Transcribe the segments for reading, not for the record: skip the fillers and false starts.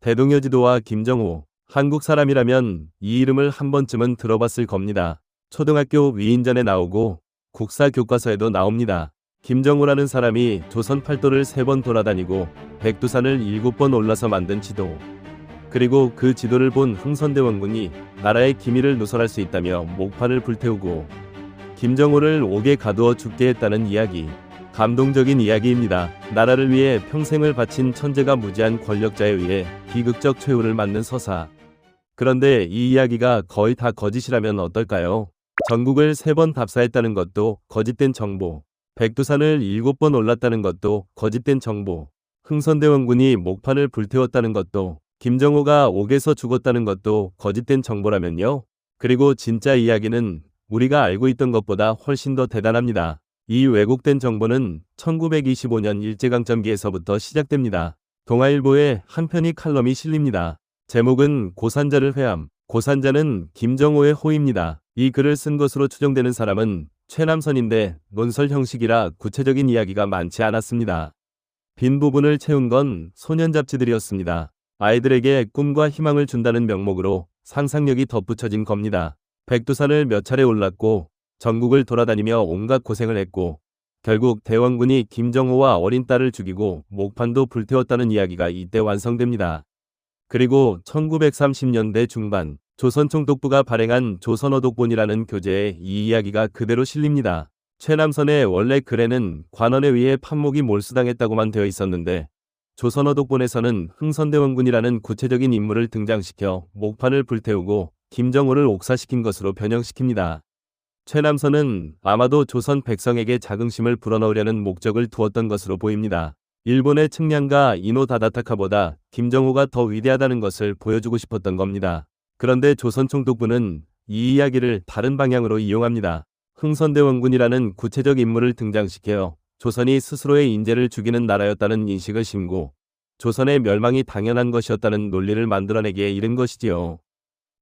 대동여지도와 김정호. 한국 사람이라면 이 이름을 한 번쯤은 들어봤을 겁니다. 초등학교 위인전에 나오고 국사 교과서에도 나옵니다. 김정호라는 사람이 조선 팔도를 3번 돌아다니고 백두산을 7번 올라서 만든 지도. 그리고 그 지도를 본 흥선대원군이 나라의 기밀을 누설할 수 있다며 목판을 불태우고 김정호를 옥에 가두어 죽게 했다는 이야기. 감동적인 이야기입니다. 나라를 위해 평생을 바친 천재가 무지한 권력자에 의해 비극적 최후를 맞는 서사. 그런데 이 이야기가 거의 다 거짓이라면 어떨까요? 전국을 3번 답사했다는 것도 거짓된 정보. 백두산을 7번 올랐다는 것도 거짓된 정보. 흥선대원군이 목판을 불태웠다는 것도, 김정호가 옥에서 죽었다는 것도 거짓된 정보라면요. 그리고 진짜 이야기는 우리가 알고 있던 것보다 훨씬 더 대단합니다. 이 왜곡된 정보는 1925년 일제강점기에서부터 시작됩니다. 동아일보에 한 편의 칼럼이 실립니다. 제목은 고산자를 회함. 고산자는 김정호의 호입니다. 이 글을 쓴 것으로 추정되는 사람은 최남선인데 논설 형식이라 구체적인 이야기가 많지 않았습니다. 빈 부분을 채운 건 소년 잡지들이었습니다. 아이들에게 꿈과 희망을 준다는 명목으로 상상력이 덧붙여진 겁니다. 백두산을 몇 차례 올랐고 전국을 돌아다니며 온갖 고생을 했고 결국 대원군이 김정호와 어린 딸을 죽이고 목판도 불태웠다는 이야기가 이때 완성됩니다. 그리고 1930년대 중반 조선총독부가 발행한 조선어독본이라는 교재에 이 이야기가 그대로 실립니다. 최남선의 원래 글에는 관원에 의해 판목이 몰수당했다고만 되어 있었는데 조선어독본에서는 흥선대원군이라는 구체적인 인물을 등장시켜 목판을 불태우고 김정호를 옥사시킨 것으로 변형시킵니다. 최남선은 아마도 조선 백성에게 자긍심을 불어넣으려는 목적을 두었던 것으로 보입니다. 일본의 측량가 이노 다다타카보다 김정호가 더 위대하다는 것을 보여주고 싶었던 겁니다. 그런데 조선총독부는 이 이야기를 다른 방향으로 이용합니다. 흥선대원군이라는 구체적 인물을 등장시켜 조선이 스스로의 인재를 죽이는 나라였다는 인식을 심고 조선의 멸망이 당연한 것이었다는 논리를 만들어내기에 이른 것이지요.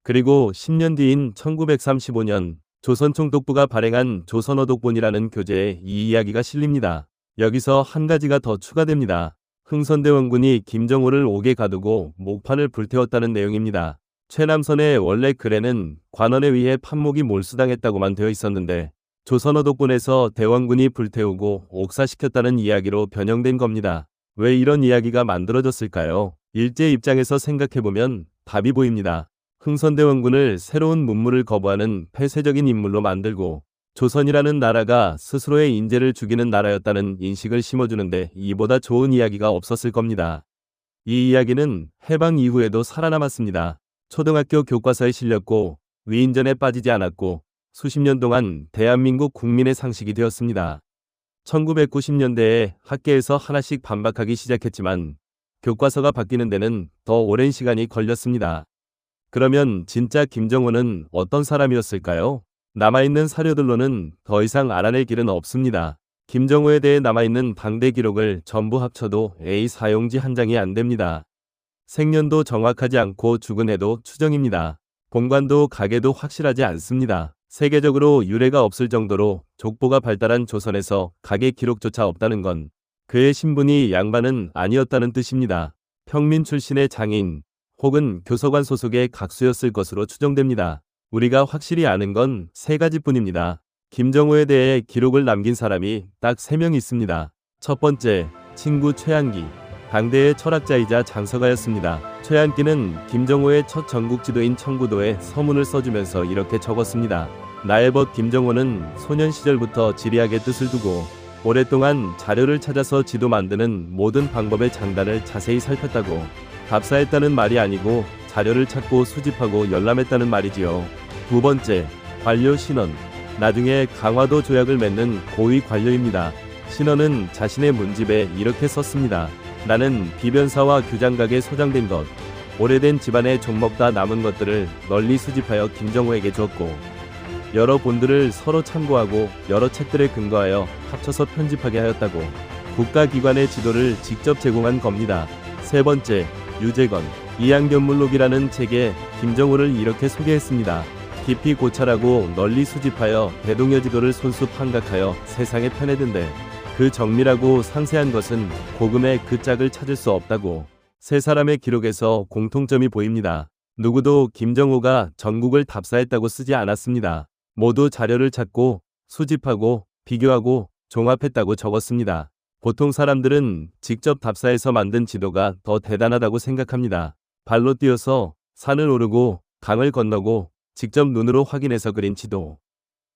그리고 10년 뒤인 1935년 조선총독부가 발행한 조선어독본이라는 교재에 이 이야기가 실립니다. 여기서 한 가지가 더 추가됩니다. 흥선대원군이 김정호를 옥에 가두고 목판을 불태웠다는 내용입니다. 최남선의 원래 글에는 관원에 의해 판목이 몰수당했다고만 되어 있었는데 조선어독본에서 대원군이 불태우고 옥사시켰다는 이야기로 변형된 겁니다. 왜 이런 이야기가 만들어졌을까요? 일제 입장에서 생각해보면 답이 보입니다. 흥선대원군을 새로운 문물을 거부하는 폐쇄적인 인물로 만들고 조선이라는 나라가 스스로의 인재를 죽이는 나라였다는 인식을 심어주는데 이보다 좋은 이야기가 없었을 겁니다. 이 이야기는 해방 이후에도 살아남았습니다. 초등학교 교과서에 실렸고 위인전에 빠지지 않았고 수십 년 동안 대한민국 국민의 상식이 되었습니다. 1990년대에 학계에서 하나씩 반박하기 시작했지만 교과서가 바뀌는 데는 더 오랜 시간이 걸렸습니다. 그러면 진짜 김정호는 어떤 사람이었을까요? 남아있는 사료들로는 더 이상 알아낼 길은 없습니다. 김정호에 대해 남아있는 방대 기록을 전부 합쳐도 A4용지 한 장이 안 됩니다. 생년도 정확하지 않고 죽은 해도 추정입니다. 본관도 가계도 확실하지 않습니다. 세계적으로 유례가 없을 정도로 족보가 발달한 조선에서 가계 기록조차 없다는 건 그의 신분이 양반은 아니었다는 뜻입니다. 평민 출신의 장인 혹은 교서관 소속의 각수였을 것으로 추정됩니다. 우리가 확실히 아는 건 3가지뿐입니다. 김정호에 대해 기록을 남긴 사람이 딱 3명 있습니다. 첫 번째, 친구 최한기. 당대의 철학자이자 장서가였습니다. 최한기는 김정호의 첫 전국 지도인 청구도에 서문을 써주면서 이렇게 적었습니다. 나의 벗 김정호는 소년 시절부터 지리학의 뜻을 두고 오랫동안 자료를 찾아서 지도 만드는 모든 방법의 장단을 자세히 살폈다고. 답사했다는 말이 아니고 자료를 찾고 수집하고 열람했다는 말이지요. 두 번째, 관료 신원. 나중에 강화도 조약을 맺는 고위 관료입니다. 신원은 자신의 문집에 이렇게 썼습니다. 나는 비변사와 규장각에 소장된 것, 오래된 집안에 좀 먹다 남은 것들을 널리 수집하여 김정호에게 줬고 여러 본들을 서로 참고하고 여러 책들에 근거하여 합쳐서 편집하게 하였다고. 국가기관의 지도를 직접 제공한 겁니다. 세 번째, 유재건. 이양견물록이라는 책에 김정호를 이렇게 소개했습니다. 깊이 고찰하고 널리 수집하여 대동여지도를 손수 판각하여 세상에 펴내던데 그 정밀하고 상세한 것은 고금의 그 짝을 찾을 수 없다고. 세 사람의 기록에서 공통점이 보입니다. 누구도 김정호가 전국을 답사했다고 쓰지 않았습니다. 모두 자료를 찾고 수집하고 비교하고 종합했다고 적었습니다. 보통 사람들은 직접 답사해서 만든 지도가 더 대단하다고 생각합니다. 발로 뛰어서 산을 오르고 강을 건너고 직접 눈으로 확인해서 그린 지도.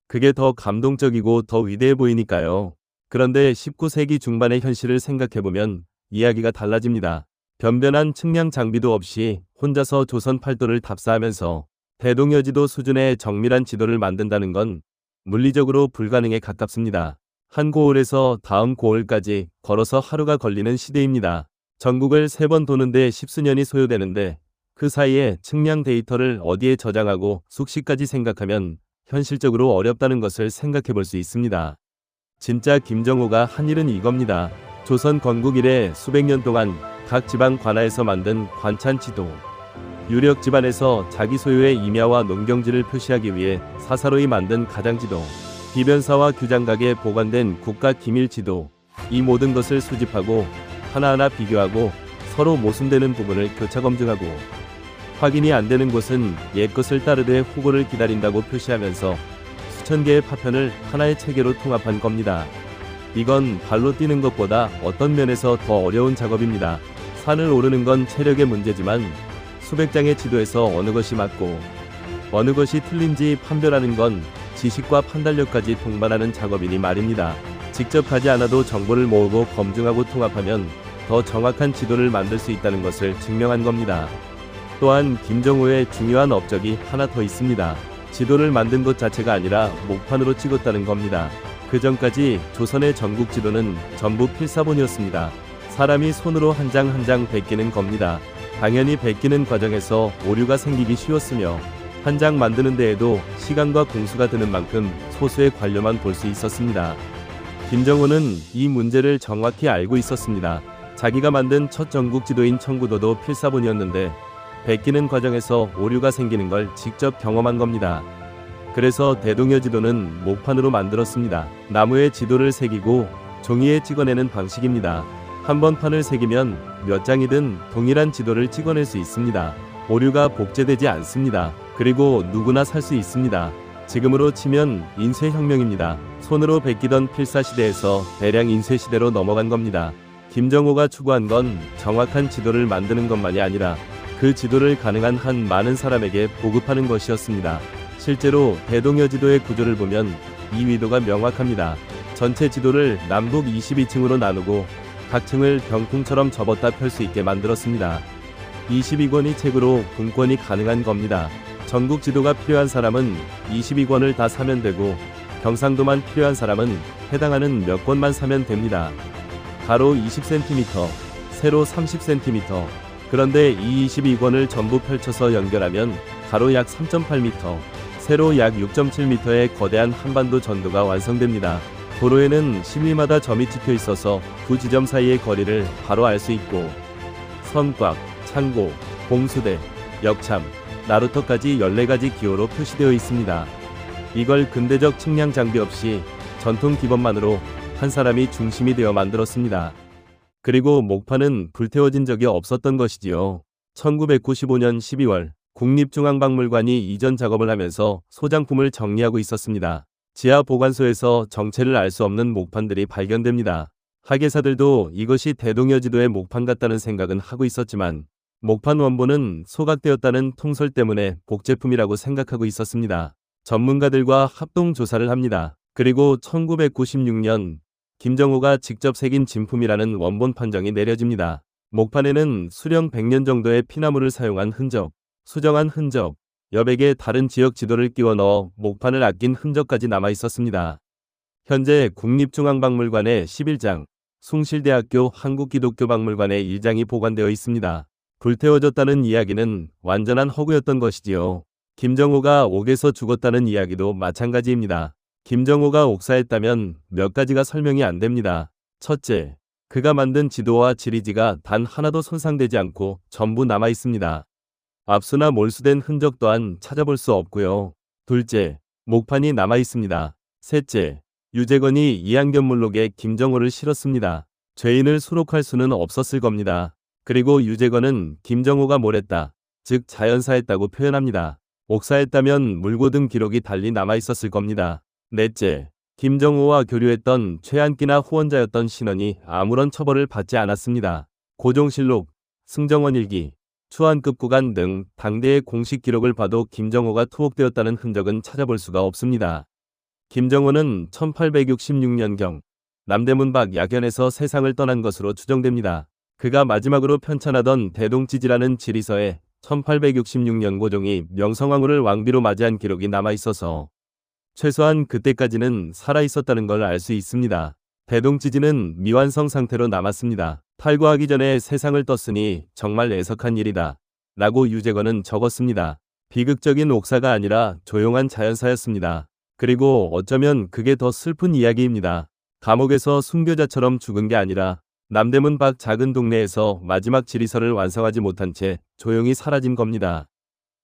그게 더 감동적이고 더 위대해 보이니까요. 그런데 19세기 중반의 현실을 생각해보면 이야기가 달라집니다. 변변한 측량 장비도 없이 혼자서 조선 팔도를 답사하면서 대동여지도 수준의 정밀한 지도를 만든다는 건 물리적으로 불가능에 가깝습니다. 한 고을에서 다음 고을까지 걸어서 하루가 걸리는 시대입니다. 전국을 3번 도는데 10수년이 소요되는데 그 사이에 측량 데이터를 어디에 저장하고 숙시까지 생각하면 현실적으로 어렵다는 것을 생각해 볼 수 있습니다. 진짜 김정호가 한 일은 이겁니다. 조선 건국 이래 수백 년 동안 각 지방 관하에서 만든 관찬 지도. 유력 집안에서 자기 소유의 임야와 농경지를 표시하기 위해 사사로이 만든 가장지도. 비변사와 규장각에 보관된 국가 기밀 지도. 이 모든 것을 수집하고 하나하나 비교하고 서로 모순되는 부분을 교차 검증하고 확인이 안 되는 곳은 옛것을 따르되 후고를 기다린다고 표시하면서 수천 개의 파편을 하나의 체계로 통합한 겁니다. 이건 발로 뛰는 것보다 어떤 면에서 더 어려운 작업입니다. 산을 오르는 건 체력의 문제지만 수백 장의 지도에서 어느 것이 맞고 어느 것이 틀린지 판별하는 건 지식과 판단력까지 동반하는 작업이니 말입니다. 직접 하지 않아도 정보를 모으고 검증하고 통합하면 더 정확한 지도를 만들 수 있다는 것을 증명한 겁니다. 또한 김정호의 중요한 업적이 하나 더 있습니다. 지도를 만든 것 자체가 아니라 목판으로 찍었다는 겁니다. 그 전까지 조선의 전국 지도는 전부 필사본이었습니다. 사람이 손으로 한 장 한 장 베끼는 겁니다. 당연히 베끼는 과정에서 오류가 생기기 쉬웠으며 한 장 만드는 데에도 시간과 공수가 드는 만큼 소수의 관료만 볼 수 있었습니다. 김정호는 이 문제를 정확히 알고 있었습니다. 자기가 만든 첫 전국 지도인 청구도도 필사본이었는데 베끼는 과정에서 오류가 생기는 걸 직접 경험한 겁니다. 그래서 대동여지도는 목판으로 만들었습니다. 나무에 지도를 새기고 종이에 찍어내는 방식입니다. 한 번 판을 새기면 몇 장이든 동일한 지도를 찍어낼 수 있습니다. 오류가 복제되지 않습니다. 그리고 누구나 살 수 있습니다. 지금으로 치면 인쇄혁명입니다. 손으로 베끼던 필사시대에서 대량 인쇄시대로 넘어간 겁니다. 김정호가 추구한 건 정확한 지도를 만드는 것만이 아니라 그 지도를 가능한 한 많은 사람에게 보급하는 것이었습니다. 실제로 대동여지도의 구조를 보면 이 의도가 명확합니다. 전체 지도를 남북 22층으로 나누고 각 층을 병풍처럼 접었다 펼 수 있게 만들었습니다. 22권의 책으로 분권이 가능한 겁니다. 전국 지도가 필요한 사람은 22권을 다 사면 되고 경상도만 필요한 사람은 해당하는 몇 권만 사면 됩니다. 가로 20cm, 세로 30cm. 그런데 이 22권을 전부 펼쳐서 연결하면 가로 약 3.8m, 세로 약 6.7m의 거대한 한반도 전도가 완성됩니다. 도로에는 심리마다 점이 찍혀 있어서 두 지점 사이의 거리를 바로 알 수 있고 선곽, 창고, 봉수대, 역참, 나루터까지 14가지 기호로 표시되어 있습니다. 이걸 근대적 측량 장비 없이 전통 기법만으로 한 사람이 중심이 되어 만들었습니다. 그리고 목판은 불태워진 적이 없었던 것이지요. 1995년 12월 국립중앙박물관이 이전 작업을 하면서 소장품을 정리하고 있었습니다. 지하 보관소에서 정체를 알 수 없는 목판들이 발견됩니다. 학예사들도 이것이 대동여지도의 목판 같다는 생각은 하고 있었지만 목판 원본은 소각되었다는 통설 때문에 복제품이라고 생각하고 있었습니다. 전문가들과 합동 조사를 합니다. 그리고 1996년 김정호가 직접 새긴 진품이라는 원본 판정이 내려집니다. 목판에는 수령 100년 정도의 피나무를 사용한 흔적, 수정한 흔적, 여백의 다른 지역 지도를 끼워 넣어 목판을 아낀 흔적까지 남아 있었습니다. 현재 국립중앙박물관에 11장, 숭실대학교 한국기독교박물관에 1장이 보관되어 있습니다. 불태워졌다는 이야기는 완전한 허구였던 것이지요. 김정호가 옥에서 죽었다는 이야기도 마찬가지입니다. 김정호가 옥사했다면 몇 가지가 설명이 안 됩니다. 첫째, 그가 만든 지도와 지리지가 단 하나도 손상되지 않고 전부 남아 있습니다. 압수나 몰수된 흔적 또한 찾아볼 수 없고요. 둘째, 목판이 남아 있습니다. 셋째, 유재건이 이한견물록에 김정호를 실었습니다. 죄인을 수록할 수는 없었을 겁니다. 그리고 유재건은 김정호가 뭘 했다, 즉 자연사했다고 표현합니다. 옥사했다면 물고등 기록이 달리 남아있었을 겁니다. 넷째, 김정호와 교류했던 최한기나 후원자였던 신원이 아무런 처벌을 받지 않았습니다. 고종실록, 승정원일기, 추한급 구간 등 당대의 공식 기록을 봐도 김정호가 투옥되었다는 흔적은 찾아볼 수가 없습니다. 김정호는 1866년경 남대문 밖 약연에서 세상을 떠난 것으로 추정됩니다. 그가 마지막으로 편찬하던 대동지지라는 지리서에 1866년 고종이 명성황후를 왕비로 맞이한 기록이 남아있어서 최소한 그때까지는 살아있었다는 걸 알 수 있습니다. 대동지지는 미완성 상태로 남았습니다. 탈거하기 전에 세상을 떴으니 정말 애석한 일이다 라고 유재건은 적었습니다. 비극적인 옥사가 아니라 조용한 자연사였습니다. 그리고 어쩌면 그게 더 슬픈 이야기입니다. 감옥에서 순교자처럼 죽은 게 아니라 남대문 밖 작은 동네에서 마지막 지리서를 완성하지 못한 채 조용히 사라진 겁니다.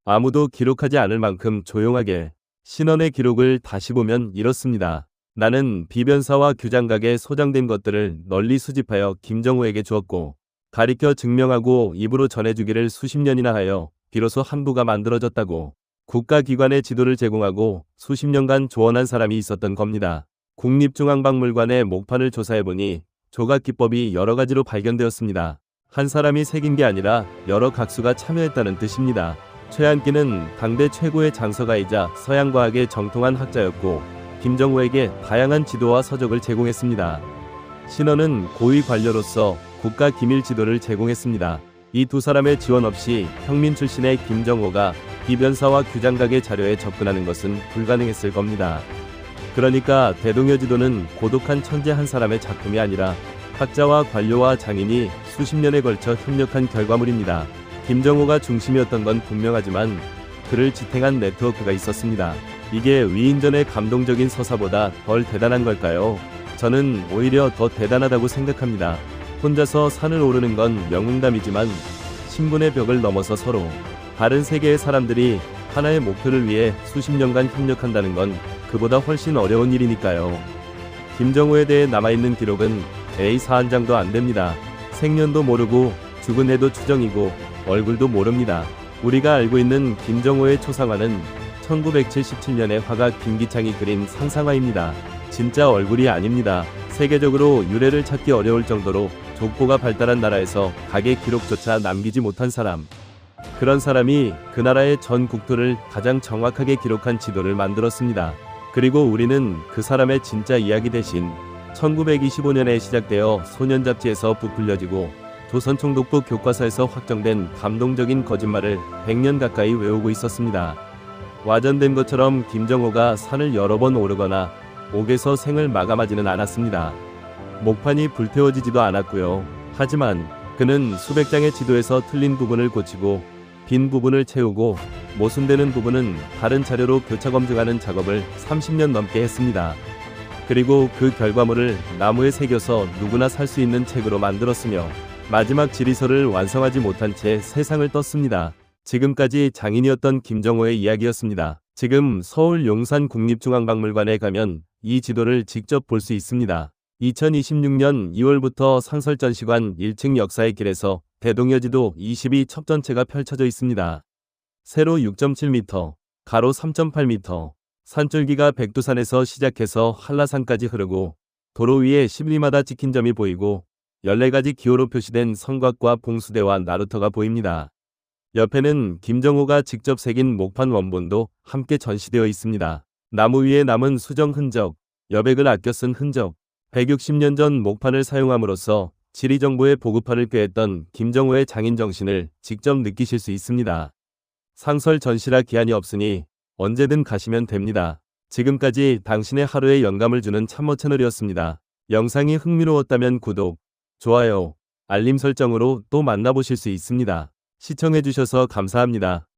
아무도 기록하지 않을 만큼 조용하게. 신원의 기록을 다시 보면 이렇습니다. 나는 비변사와 규장각에 소장된 것들을 널리 수집하여 김정호에게 주었고 가리켜 증명하고 입으로 전해주기를 수십 년이나 하여 비로소 한부가 만들어졌다고. 국가기관의 지도를 제공하고 수십 년간 조언한 사람이 있었던 겁니다. 국립중앙박물관의 목판을 조사해보니 조각기법이 여러 가지로 발견되었습니다. 한 사람이 새긴 게 아니라 여러 각수가 참여했다는 뜻입니다. 최한기는 당대 최고의 장서가이자 서양과학에 정통한 학자였고 김정호에게 다양한 지도와 서적을 제공했습니다. 신원은 고위 관료로서 국가 기밀 지도를 제공했습니다. 이 두 사람의 지원 없이 평민 출신의 김정호가 비변사와 규장각의 자료에 접근하는 것은 불가능했을 겁니다. 그러니까 대동여 지도는 고독한 천재 한 사람의 작품이 아니라 학자와 관료와 장인이 수십 년에 걸쳐 협력한 결과물입니다. 김정호가 중심이었던 건 분명하지만 그를 지탱한 네트워크가 있었습니다. 이게 위인전의 감동적인 서사보다 덜 대단한 걸까요? 저는 오히려 더 대단하다고 생각합니다. 혼자서 산을 오르는 건 명웅담이지만 신분의 벽을 넘어서 서로 다른 세계의 사람들이 하나의 목표를 위해 수십 년간 협력한다는 건 그보다 훨씬 어려운 일이니까요. 김정호에 대해 남아있는 기록은 A4 한 장도 안 됩니다. 생년도 모르고 죽은 해도 추정이고 얼굴도 모릅니다. 우리가 알고 있는 김정호의 초상화는 1977년에 화가 김기창이 그린 상상화입니다. 진짜 얼굴이 아닙니다. 세계적으로 유래를 찾기 어려울 정도로 족보가 발달한 나라에서 각의 기록조차 남기지 못한 사람. 그런 사람이 그 나라의 전 국토를 가장 정확하게 기록한 지도를 만들었습니다. 그리고 우리는 그 사람의 진짜 이야기 대신 1925년에 시작되어 소년 잡지에서 부풀려지고 조선총독부 교과서에서 확정된 감동적인 거짓말을 100년 가까이 외우고 있었습니다. 와전된 것처럼 김정호가 산을 여러 번 오르거나 옥에서 생을 마감하지는 않았습니다. 목판이 불태워지지도 않았고요. 하지만 그는 수백 장의 지도에서 틀린 부분을 고치고 빈 부분을 채우고 모순되는 부분은 다른 자료로 교차 검증하는 작업을 30년 넘게 했습니다. 그리고 그 결과물을 나무에 새겨서 누구나 살 수 있는 책으로 만들었으며 마지막 지리서를 완성하지 못한 채 세상을 떴습니다. 지금까지 장인이었던 김정호의 이야기였습니다. 지금 서울 용산 국립중앙박물관에 가면 이 지도를 직접 볼 수 있습니다. 2026년 2월부터 상설전시관 1층 역사의 길에서 대동여지도 22 첩전체가 펼쳐져 있습니다. 세로 6.7m, 가로 3.8m, 산줄기가 백두산에서 시작해서 한라산까지 흐르고 도로 위에 시리마다 찍힌 점이 보이고 14가지 기호로 표시된 성곽과 봉수대와 나루터가 보입니다. 옆에는 김정호가 직접 새긴 목판 원본도 함께 전시되어 있습니다. 나무 위에 남은 수정 흔적, 여백을 아껴 쓴 흔적, 160년 전 목판을 사용함으로써 지리정보의 보급화를 꾀했던 김정호의 장인정신을 직접 느끼실 수 있습니다. 상설 전시라 기한이 없으니 언제든 가시면 됩니다. 지금까지 당신의 하루에 영감을 주는 참모 채널이었습니다. 영상이 흥미로웠다면 구독, 좋아요, 알림 설정으로 또 만나보실 수 있습니다. 시청해주셔서 감사합니다.